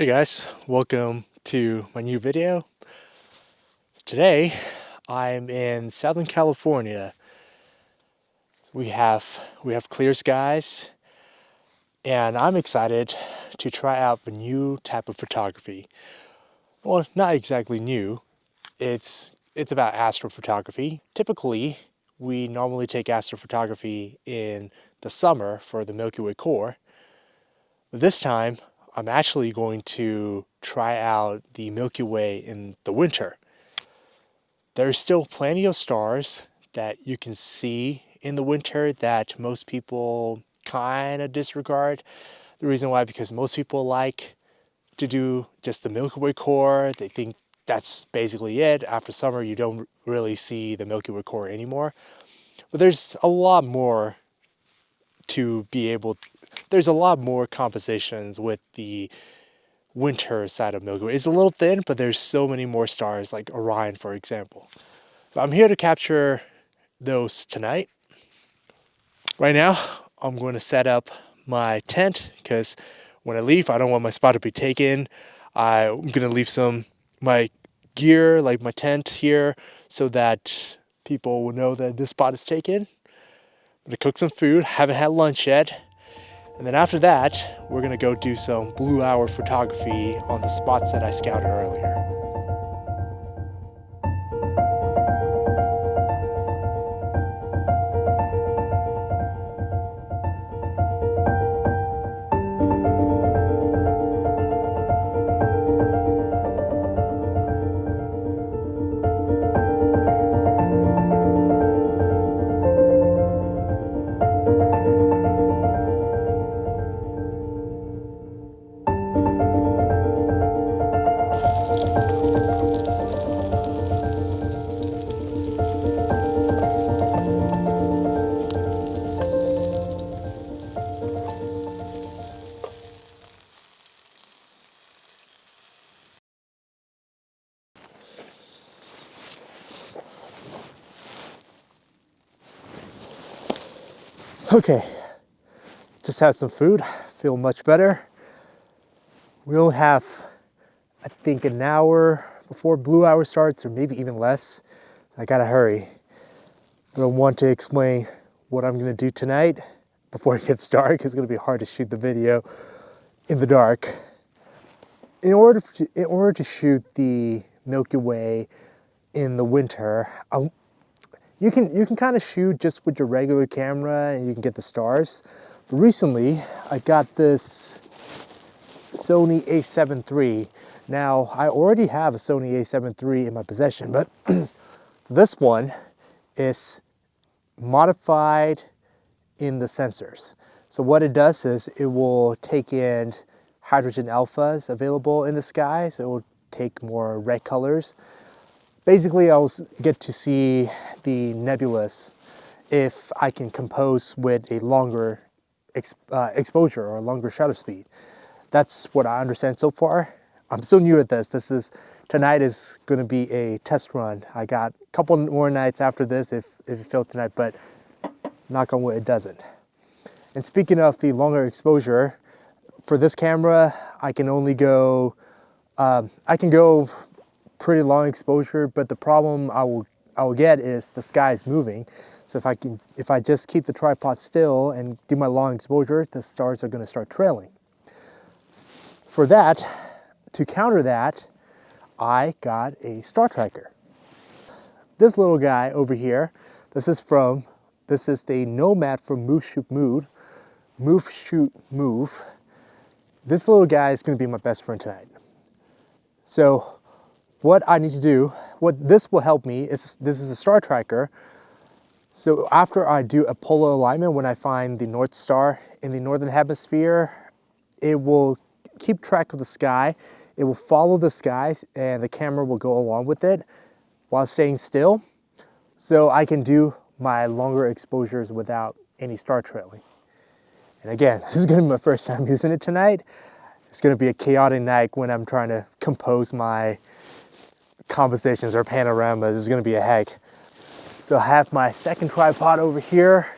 Hey guys, welcome to my new video. Today I'm in Southern California. We have clear skies and I'm excited to try out a new type of photography. Well, not exactly new. It's about astrophotography. Typically, we normally take astrophotography in the summer for the Milky Way core. This time, I'm actually going to try out the Milky Way in the winter. There's still plenty of stars that you can see in the winter that most people kind of disregard. The reason why, because most people like to do just the Milky Way core. They think that's basically it. After summer, you don't really see the Milky Way core anymore. But there's a lot more to be able, there's a lot more compositions with the winter side of Milky Way. It's a little thin, but there's so many more stars, like Orion, for example. So I'm here to capture those tonight. Right now, I'm going to set up my tent because when I leave, I don't want my spot to be taken. I'm going to leave my gear, like my tent here, so that people will know that this spot is taken. I'm going to cook some food. Haven't had lunch yet. And then after that, we're going to go do some blue hour photography on the spots that I scouted earlier. Okay, just had some food, feel much better. We only have, I think, an hour before blue hour starts, or maybe even less. I gotta hurry. But I want to explain what I'm gonna do tonight before it gets dark. It's gonna be hard to shoot the video in the dark. In order to shoot the Milky Way in the winter, you can kind of shoot just with your regular camera and you can get the stars. But recently, I got this Sony a7 III. Now, I already have a Sony a7 III in my possession, but this one is modified in the sensors. So what it does is it will take in hydrogen alphas available in the sky, so it will take more red colors. Basically, I'll get to see the nebulous if I can compose with a longer exposure or a longer shutter speed. That's what I understand so far. I'm still new at this. Tonight is going to be a test run. I got a couple more nights after this if it fails tonight, but knock on wood, it doesn't. And speaking of the longer exposure, for this camera, I can only go, pretty long exposure, but the problem I will get is the sky is moving. So if I just keep the tripod still and do my long exposure, the stars are going to start trailing. For that, to counter that, I got a star tracker. This little guy over here, this is the Nomad from Move Shoot Move. This little guy is going to be my best friend tonight. So what I need to do, what this will help me is, this is a star tracker. So after I do a polar alignment, when I find the North Star in the northern hemisphere, it will keep track of the sky. It will follow the sky and the camera will go along with it while staying still. So I can do my longer exposures without any star trailing. And again, this is gonna be my first time using it tonight. It's gonna be a chaotic night when I'm trying to compose my compositions or panoramas. It's gonna be a heck. So I have my second tripod over here.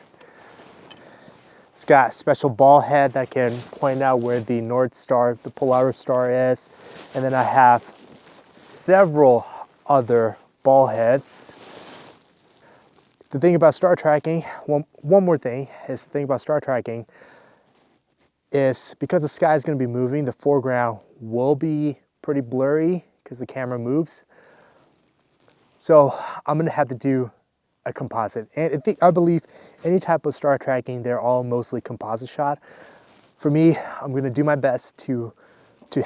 It's got a special ball head that can point out where the North Star, the Polaris star is. And then I have several other ball heads. The thing about star tracking, one more thing is the thing about star tracking is because the sky is going to be moving, the foreground will be pretty blurry because the camera moves. So I'm going to have to do a composite. And I believe any type of star tracking, they're all mostly composite shot. For me, I'm going to do my best to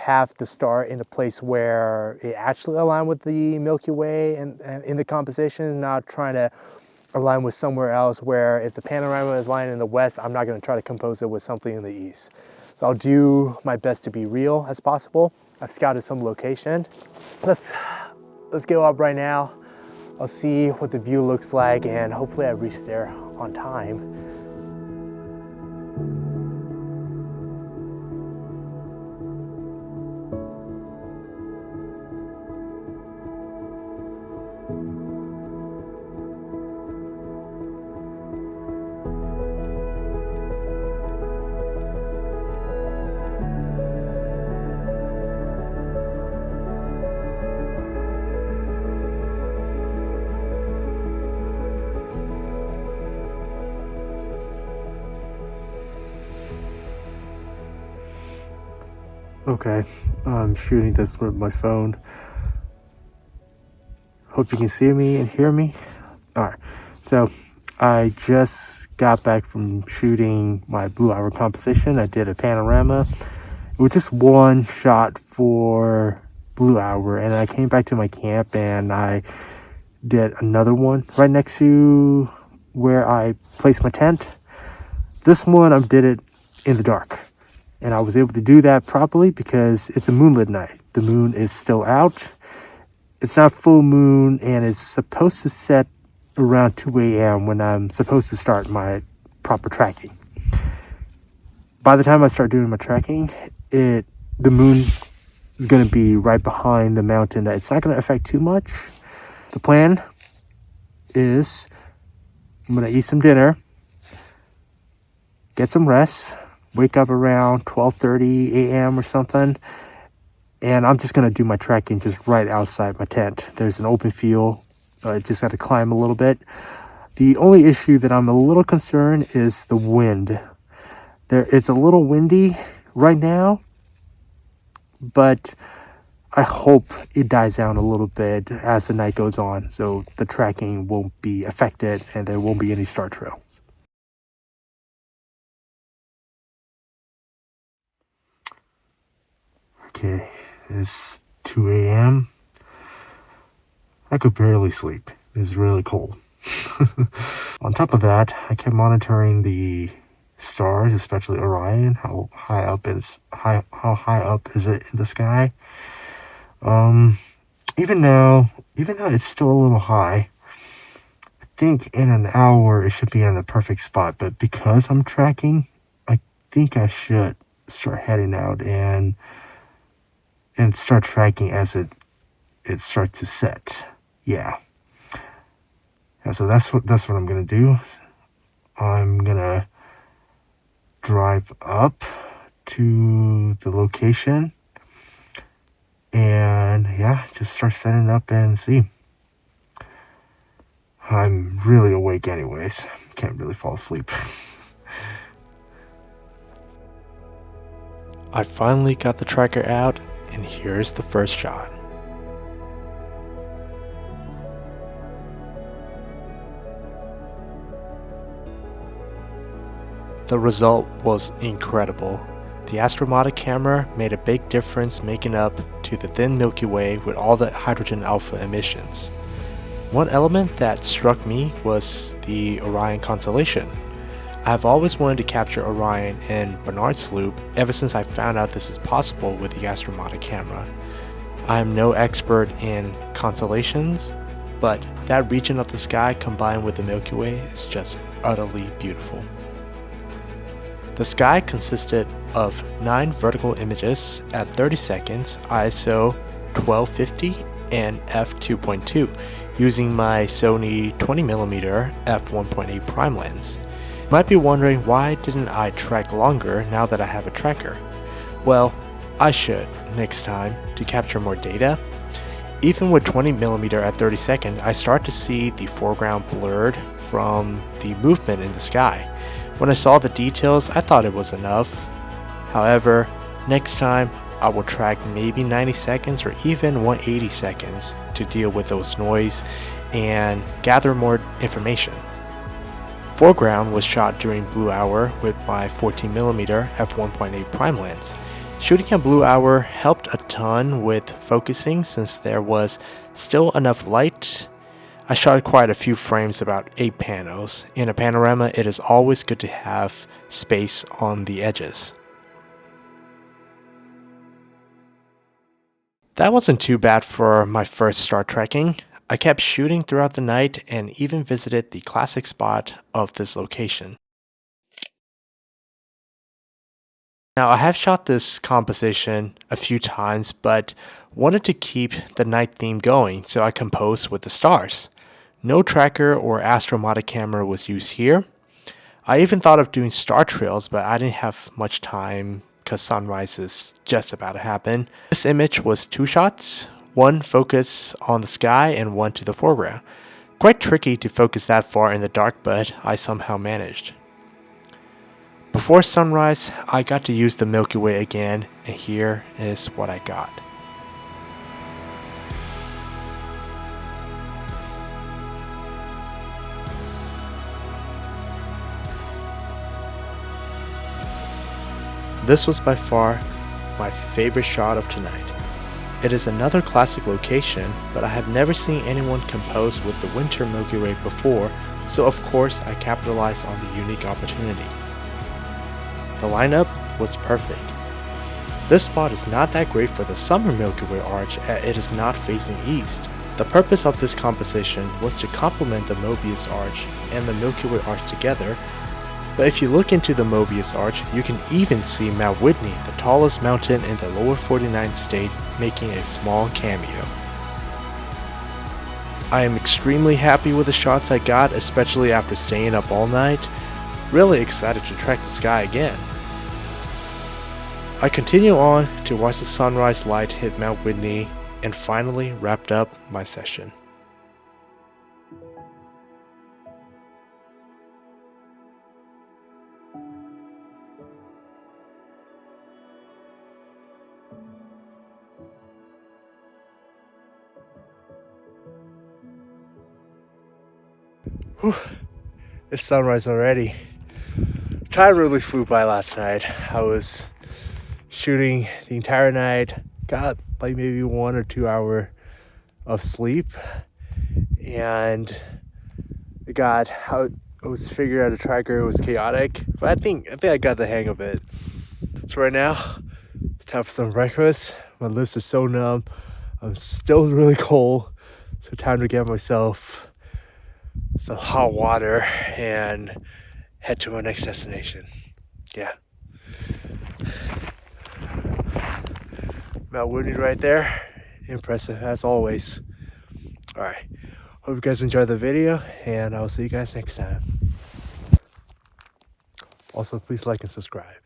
have the star in a place where it actually aligns with the Milky Way and in the composition, not trying to align with somewhere else where if the panorama is lying in the west, I'm not going to try to compose it with something in the east. So I'll do my best to be real as possible. I've scouted some location. Let's go up right now. I'll see what the view looks like and hopefully I reach there on time. Okay, I'm shooting this with my phone. Hope you can see me and hear me. Alright, so I just got back from shooting my blue hour composition. I did a panorama with just one shot for blue hour, and I came back to my camp and I did another one right next to where I placed my tent. This one I did it in the dark. And I was able to do that properly because it's a moonlit night. The moon is still out. It's not full moon and it's supposed to set around 2 a.m. when I'm supposed to start my proper tracking. By the time I start doing my tracking, the moon is going to be right behind the mountain. That it's not going to affect too much. The plan is I'm going to eat some dinner, get some rest, wake up around 12:30 a.m. or something, and I'm just gonna do my trekking just right outside my tent. There's an open field. I just got to climb a little bit. The only issue that I'm a little concerned is the wind. It's a little windy right now, but I hope it dies down a little bit as the night goes on, so the trekking won't be affected and there won't be any star trails. Okay, it's 2 a.m. I could barely sleep. It's really cold. On top of that, I kept monitoring the stars, especially Orion. How high up is it in the sky? Even though it's still a little high, I think in an hour it should be in the perfect spot. But because I'm tracking, I think I should start heading out and start tracking as it starts to set. Yeah. So that's what I'm gonna do. I'm gonna drive up to the location and yeah, just start setting up and see. I'm really awake anyways. Can't really fall asleep. I finally got the tracker out, and here's the first shot. The result was incredible. The Astromotic camera made a big difference making up to the thin Milky Way with all the hydrogen alpha emissions. One element that struck me was the Orion constellation. I've always wanted to capture Orion in Barnard's Loop ever since I found out this is possible with the Astromotic camera. I'm no expert in constellations, but that region of the sky combined with the Milky Way is just utterly beautiful. The sky consisted of 9 vertical images at 30 seconds, ISO 1250 and f2.2 using my Sony 20mm f1.8 prime lens. Might be wondering, why didn't I trek longer now that I have a tracker? Well, I should next time to capture more data. Even with 20mm at 32nd, I start to see the foreground blurred from the movement in the sky. When I saw the details, I thought it was enough. However, next time I will track maybe 90 seconds or even 180 seconds to deal with those noise and gather more information. Foreground was shot during blue hour with my 14mm f1.8 prime lens. Shooting at blue hour helped a ton with focusing since there was still enough light. I shot quite a few frames, about 8 panels. In a panorama, it is always good to have space on the edges. That wasn't too bad for my first start trekking. I kept shooting throughout the night and even visited the classic spot of this location. Now, I have shot this composition a few times, but wanted to keep the night theme going, so I composed with the stars. No tracker or astromotic camera was used here. I even thought of doing star trails, but I didn't have much time because sunrise is just about to happen. This image was 2 shots. One focus on the sky and one to the foreground. Quite tricky to focus that far in the dark, but I somehow managed. Before sunrise, I got to use the Milky Way again, and here is what I got. This was by far my favorite shot of tonight. It is another classic location, but I have never seen anyone compose with the winter Milky Way before, so of course I capitalized on the unique opportunity. The lineup was perfect. This spot is not that great for the summer Milky Way arch as it is not facing east. The purpose of this composition was to complement the Mobius arch and the Milky Way arch together. But if you look into the Mobius arch, you can even see Mount Whitney, the tallest mountain in the lower 49th state, making a small cameo. I am extremely happy with the shots I got, especially after staying up all night. Really excited to track the sky again. I continue on to watch the sunrise light hit Mount Whitney and finally wrapped up my session. Whew, it's sunrise already. Time really flew by last night. I was shooting the entire night, got like maybe 1 or 2 hours of sleep, and I was figuring out a tracker. It was chaotic, but I think I got the hang of it. So right now, it's time for some breakfast. My lips are so numb. I'm still really cold, so time to get myself some hot water and head to my next destination. Yeah. Mount Whitney right there. Impressive as always. Alright. Hope you guys enjoyed the video, and I will see you guys next time. Also, please like and subscribe.